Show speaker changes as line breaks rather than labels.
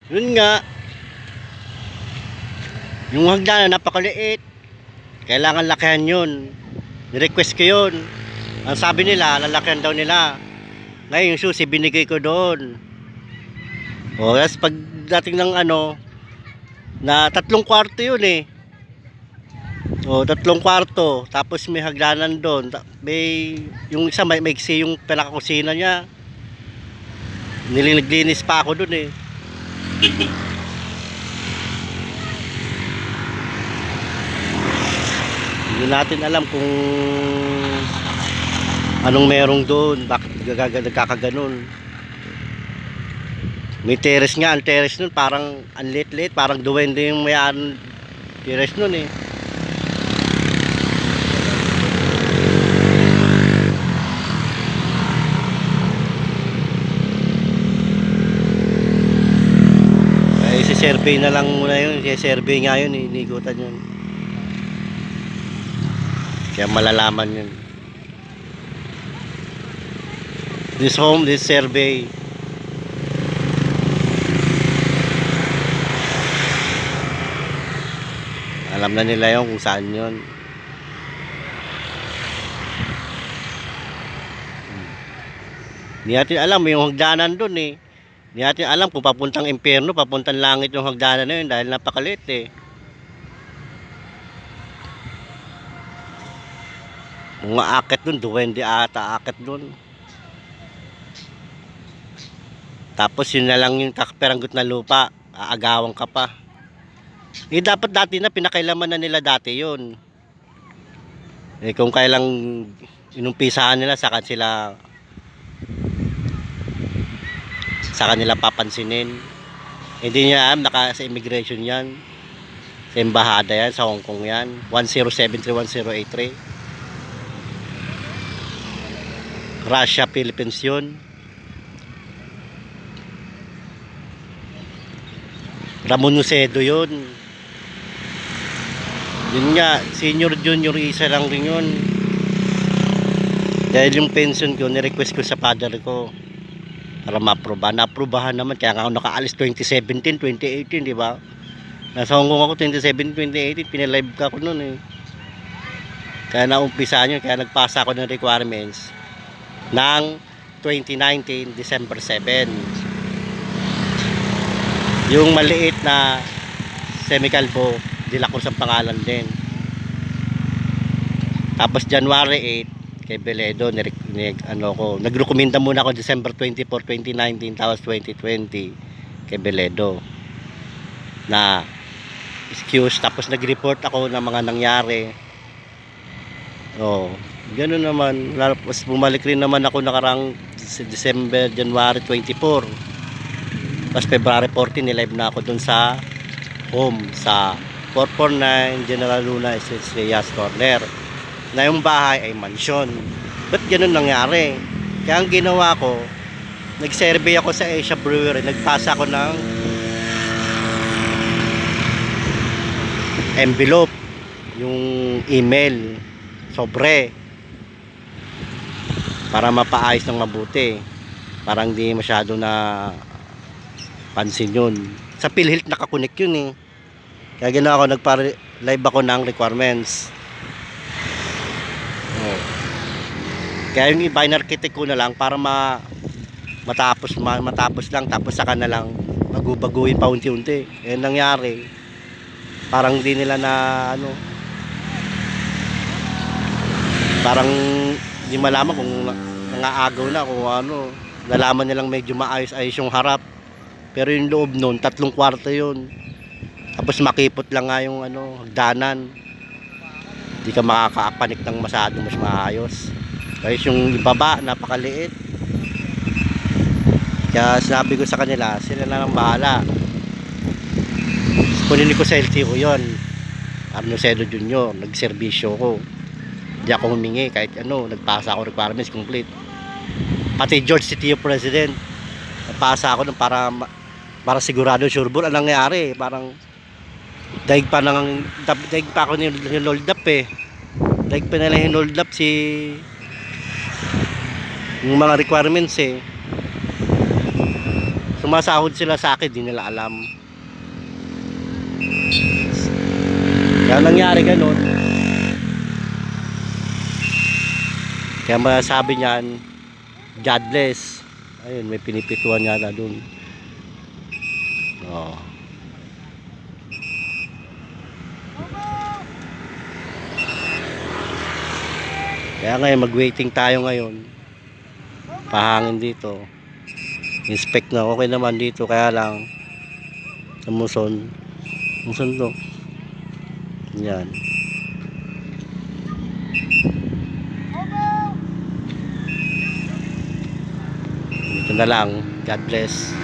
Yun nga, yung hagdanan napakaliit. Kailangan lakihan yun. Ni-request ko yun. Ang sabi nila, lalakihan daw nila. Ngayon yung susi, binigay ko doon. O, tapos pagdating ng ano, na 3 kwarto yun eh. O, 3 kwarto. Tapos may hagdanan doon. May, yung isa, may maiksi yung pinakakusina niya. Nilinis pa ako doon eh. Hindi natin alam kung anong merong doon, bakit nagkakaganon. May terrace nga, ang terrace nun parang ang lit-lit, parang duwende yung may-an terrace nun eh. Ay, si-survey na lang muna yun, si-survey nga yun, inigutan yun. Kaya malalaman yun. This home, this survey. Alam na nila yun kung saan yun. Hindi natin alam yung hagdanan dun eh. Hindi natin alam kung papuntang impyerno, papuntang langit yung hagdanan na yun dahil napakaliit eh. Mga akit dun, duwende ata akit dun. Tapos yun na lang yung kakperanggot na lupa, aagawang ka pa. Eh dapat dati na, pinakailaman na nila dati yun. Eh kung kailang inumpisahan nila, saka nila papansinin. Hindi niya alam, sa immigration yan. Sa embahada yan, sa Hong Kong yan. 1073-1083. Russia, Philippines yun. Ramon Nocedo yun. Yun nga, senior junior isa lang rin yun. Dahil yung pension ko, nirequest ko sa father ko para ma-aproba. Na-aprobahan naman, kaya nga ako nakaalis 2017, 2018, di ba? Nasa Hong Kong ako 2017, 2018, pinalive ka ako noon eh. Kaya naumpisahan yun, kaya nagpasa ako ng requirements ng 2019, December 7. Yung maliit na semikalbo, De La Cruz ang pangalan din. Tapos January 8 kay Beledo, nagrekomenda muna ako December 24, 2019, tapos 2020 kay Beledo na excuse. Tapos nag-report ako ng mga nangyari. Ganoon naman. Tapos bumalik rin naman ako nakarang December, January 24. Tapos February 14, nilive na ako dun sa home sa 449 General Luna Estates Reyes Corner, na yung bahay ay mansyon. Ba't ganun nangyari? Kaya ang ginawa ko, nag-survey ako sa Asia Brewery, nagpasa ako ng envelope, yung email, sobre, para mapaayos ng mabuti. Parang di masyado na pansin yun. Sa PhilHealth nakakunik yun eh. Kaya ginawa ko, nagpa-live ako ng requirements. Kaya yung iba, in-architect ko na lang para matapos lang, tapos saka na lang baguhin pa unti-unti. Eh nangyari, parang di nila na parang di malaman kung nangaagaw na kung nalaman nilang medyo maayos-ayos yung harap. Pero yung loob nun, 3 kwarto yun. Tapos makipot lang nga yung hagdanan. Hindi ka makakaapanik ng masyado mas maayos. Kaya yung ibaba, napakaliit. Kaya sinabi ko sa kanila, sila na lang bahala. Kunin ko sa LTO yun. Arnocedo Jr. Nagserbisyo ko. Hindi ako humingi kahit nagpasa ako requirements complete. Pati George City President, nagpasa ako para sigurado sureball. Anong nangyari? Parang daig pa ako hinold up eh. Daig pa nila hinold up yung mga requirements eh. So sumasahod sila sa akin, di nila alam. Kaya nangyari ganun. Kaya masasabi niyan, God bless. Ayun, may pinipituan yata dun. Oh. Kaya ngayon, mag-waiting tayo ngayon. Pahangin dito. Inspect na, okay naman dito. Kaya lang, sa Muson. Muson to. Yan. Dito na lang. God bless.